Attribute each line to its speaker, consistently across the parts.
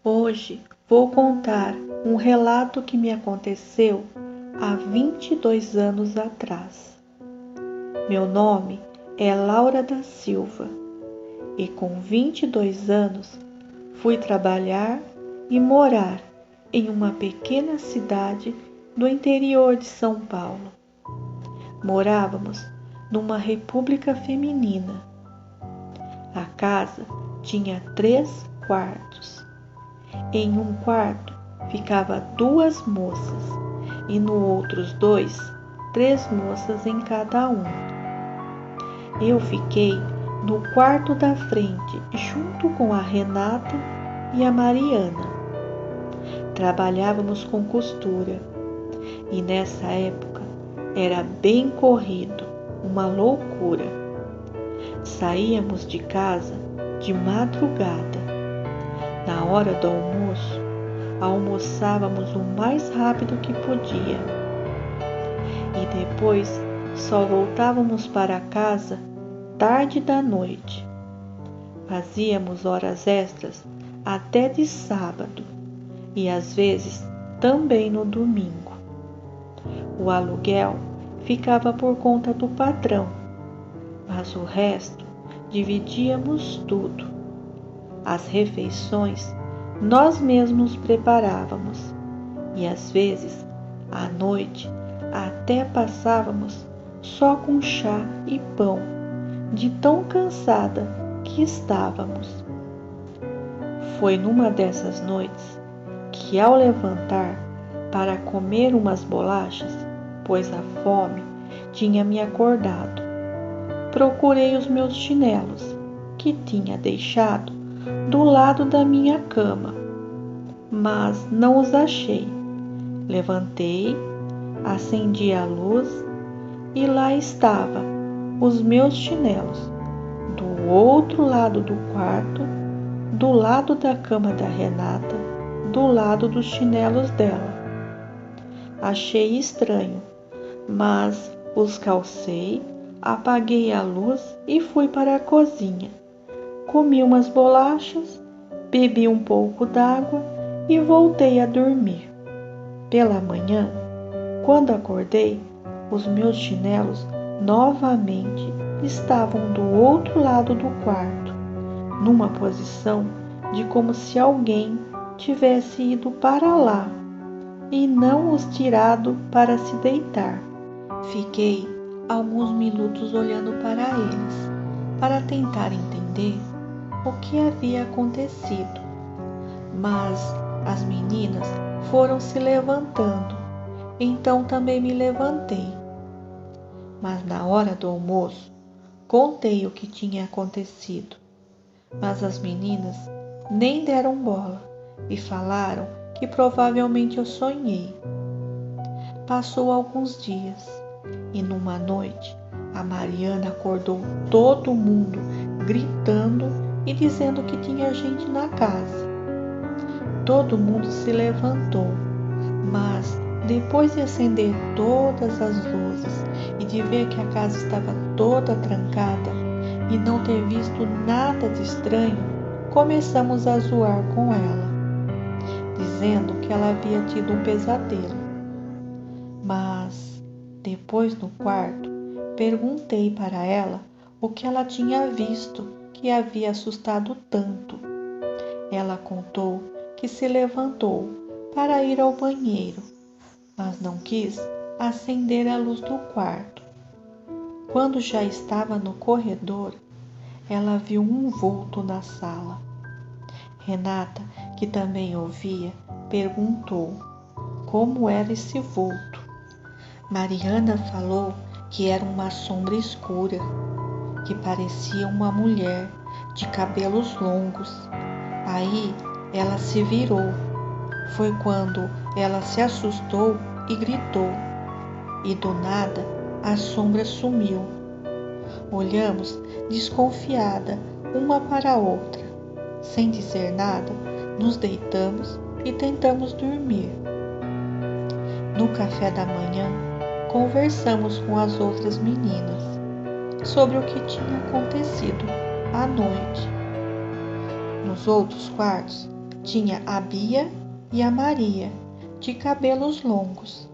Speaker 1: Hoje vou contar um relato que me aconteceu há 22 anos atrás. Meu nome é Laura da Silva e com 22 anos fui trabalhar e morar em uma pequena cidade do interior de São Paulo. Morávamos numa república feminina. A casa tinha 3 quartos. Em um quarto ficava 2 moças e no outros 2, 3 moças em cada um. Eu fiquei no quarto da frente junto com a Renata e a Mariana. Trabalhávamos com costura e nessa época era bem corrido, uma loucura. Saíamos de casa de madrugada. Na hora do almoço, almoçávamos o mais rápido que podia. E depois só voltávamos para casa tarde da noite. Fazíamos horas extras até de sábado e às vezes também no domingo. O aluguel ficava por conta do patrão, mas o resto dividíamos tudo. As refeições nós mesmos preparávamos e às vezes à noite até passávamos só com chá e pão, de tão cansada que estávamos. Foi numa dessas noites que, ao levantar para comer umas bolachas, pois a fome tinha me acordado, procurei os meus chinelos, que tinha deixado do lado da minha cama, mas não os achei. Levantei, acendi a luz e lá estavam os meus chinelos, do outro lado do quarto, do lado da cama da Renata, do lado dos chinelos dela. Achei estranho, mas os calcei, apaguei a luz e fui para a cozinha. Comi umas bolachas, bebi um pouco d'água e voltei a dormir. Pela manhã, quando acordei, os meus chinelos novamente estavam do outro lado do quarto, numa posição de como se alguém tivesse ido para lá e não os tirado para se deitar. Fiquei alguns minutos olhando para eles, para tentar entender o que havia acontecido, mas as meninas foram se levantando, então também me levantei. Mas na hora do almoço, contei o que tinha acontecido, mas as meninas nem deram bola e falaram que provavelmente eu sonhei. Passou alguns dias e numa noite a Mariana acordou todo mundo gritando e dizendo que tinha gente na casa. Todo mundo se levantou, mas depois de acender todas as luzes e de ver que a casa estava toda trancada e não ter visto nada de estranho, começamos a zoar com ela, dizendo que ela havia tido um pesadelo. Mas depois no quarto, perguntei para ela o que ela tinha visto que havia assustado tanto. Ela contou que se levantou para ir ao banheiro, mas não quis acender a luz do quarto. Quando já estava no corredor, ela viu um vulto na sala. Renata, que também ouvia, perguntou como era esse vulto. Mariana falou que era uma sombra escura, que parecia uma mulher de cabelos longos. Aí ela se virou. Foi quando ela se assustou e gritou. E do nada a sombra sumiu. Olhamos desconfiada uma para a outra. Sem dizer nada, nos deitamos e tentamos dormir. No café da manhã, conversamos com as outras meninas sobre o que tinha acontecido à noite. Nos outros quartos, Tinha a Bia e a Maria, de cabelos longos,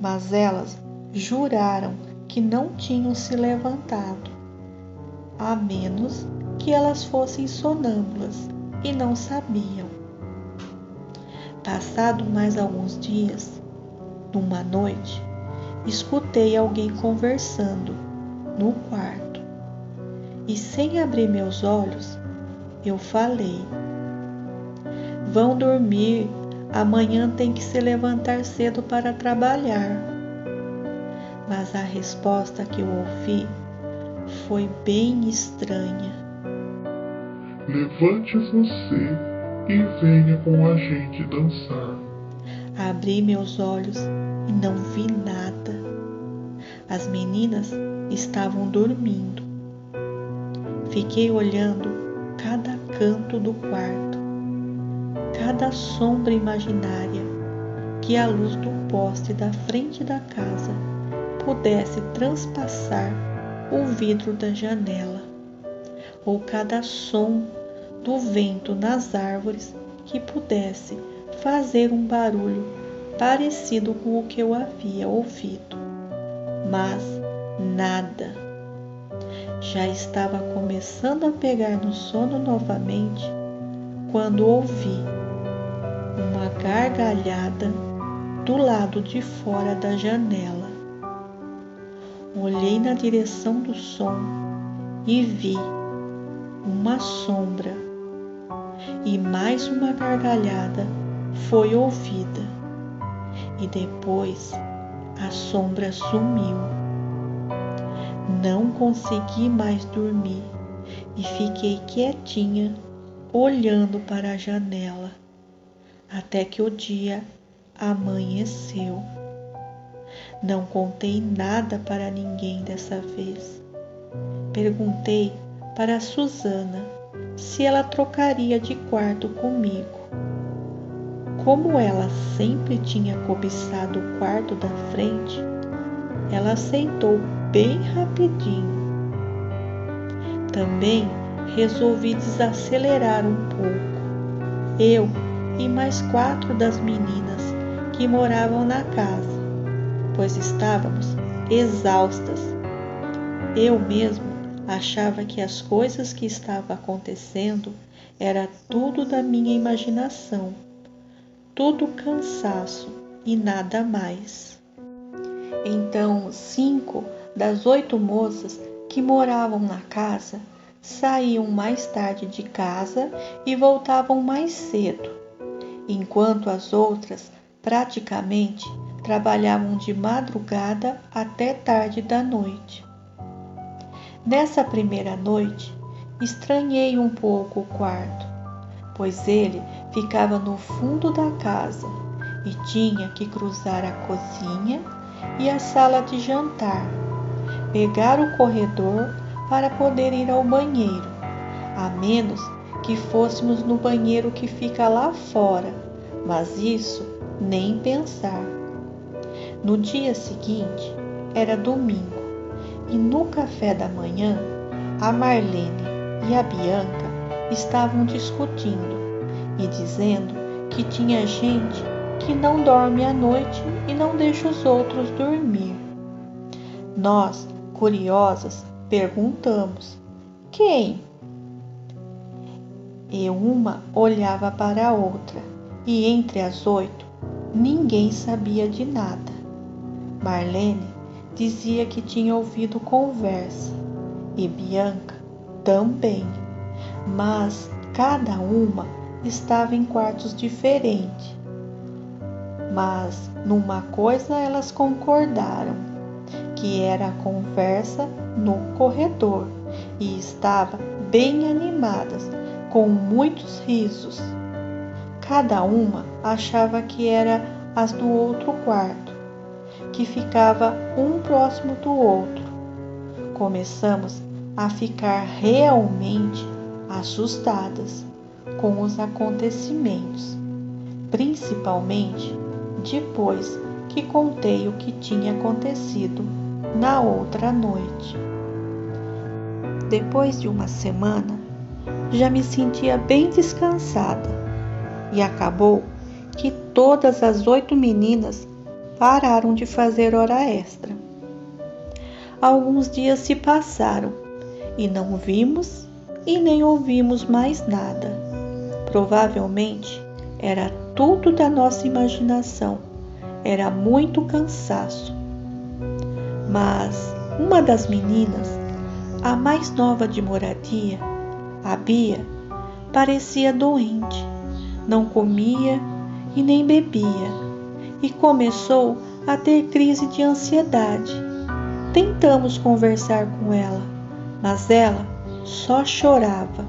Speaker 1: mas elas juraram que não tinham se levantado, a menos que elas fossem sonâmbulas e não sabiam. Passado mais alguns dias, numa noite, escutei alguém conversando no quarto e, sem abrir meus olhos, eu falei: "Vão dormir, amanhã tem que se levantar cedo para trabalhar." Mas a resposta que eu ouvi foi bem estranha.
Speaker 2: "Levante você e venha com a gente dançar."
Speaker 1: Abri meus olhos e não vi nada. As meninas estavam dormindo. Fiquei olhando cada canto do quarto, cada sombra imaginária que a luz do poste da frente da casa pudesse transpassar o vidro da janela, ou cada som do vento nas árvores que pudesse fazer um barulho parecido com o que eu havia ouvido. Mas nada. Já estava começando a pegar no sono novamente quando ouvi uma gargalhada do lado de fora da janela. Olhei na direção do som e vi uma sombra, e mais uma gargalhada foi ouvida, e depois a sombra sumiu. Não consegui mais dormir e fiquei quietinha olhando para a janela até que o dia amanheceu. Não contei nada para ninguém dessa vez. Perguntei para a Susana se ela trocaria de quarto comigo. Como ela sempre tinha cobiçado o quarto da frente, ela aceitou bem rapidinho. Também resolvi desacelerar um pouco, eu e mais 4 das meninas que moravam na casa, pois estávamos exaustas. Eu mesmo achava que as coisas que estavam acontecendo era tudo da minha imaginação, tudo cansaço e nada mais. Então, 5 das 8 moças que moravam na casa saíam mais tarde de casa e voltavam mais cedo, enquanto as outras praticamente trabalhavam de madrugada até tarde da noite. Nessa primeira noite, estranhei um pouco o quarto, pois ele ficava no fundo da casa e tinha que cruzar a cozinha e a sala de jantar, pegar o corredor para poder ir ao banheiro, a menos que fôssemos no banheiro que fica lá fora, mas isso nem pensar. No dia seguinte, era domingo, e no café da manhã, a Marlene e a Bianca estavam discutindo e dizendo que tinha gente que não dorme à noite e não deixa os outros dormir. Nós, curiosas, perguntamos: quem? E uma olhava para a outra, e entre as 8, ninguém sabia de nada. Marlene dizia que tinha ouvido conversa, e Bianca também, mas cada uma estava em quartos diferentes. Mas numa coisa elas concordaram, que era a conversa no corredor, e estava bem animadas, com muitos risos. Cada uma achava que era as do outro quarto, que ficava um próximo do outro. Começamos a ficar realmente assustadas com os acontecimentos, principalmente depois que contei o que tinha acontecido na outra noite. Depois de uma semana, já me sentia bem descansada e acabou que todas as 8 meninas pararam de fazer hora extra. Alguns dias se passaram e não vimos e nem ouvimos mais nada. Provavelmente era tudo da nossa imaginação, era muito cansaço. Mas uma das meninas, a mais nova de moradia, a Bia, parecia doente, não comia e nem bebia, e começou a ter crise de ansiedade. Tentamos conversar com ela, mas ela só chorava.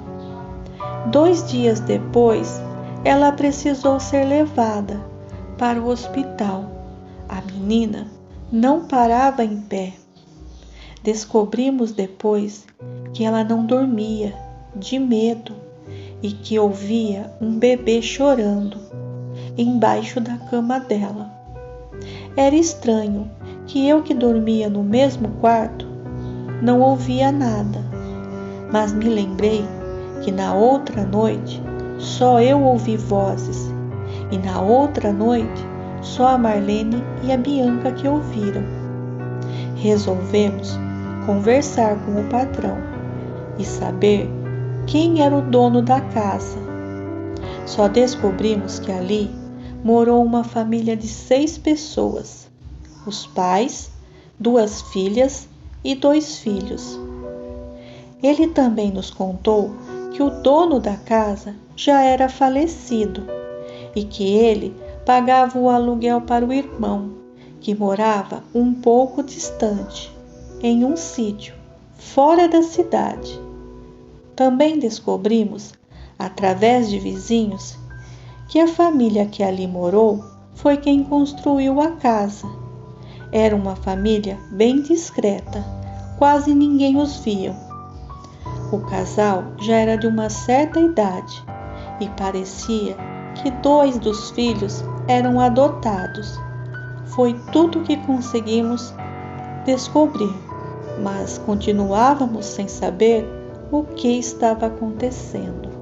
Speaker 1: 2 dias depois, ela precisou ser levada para o hospital. A menina não parava em pé. Descobrimos depois que ela não dormia de medo e que ouvia um bebê chorando embaixo da cama dela. Era estranho que eu, que dormia no mesmo quarto, não ouvia nada, mas me lembrei que na outra noite só eu ouvi vozes e na outra noite só a Marlene e a Bianca que ouviram. Resolvemos conversar com o patrão e saber quem era o dono da casa. Só descobrimos que ali morou uma família de 6 pessoas, os pais, 2 filhas e 2 filhos. Ele também nos contou que o dono da casa já era falecido e que ele pagava o aluguel para o irmão, que morava um pouco distante, em um sítio fora da cidade. Também descobrimos, através de vizinhos, que a família que ali morou foi quem construiu a casa. Era uma família bem discreta, quase ninguém os via. O casal já era de uma certa idade e parecia que 2 dos filhos eram adotados. Foi tudo que conseguimos descobrir, mas continuávamos sem saber o que estava acontecendo.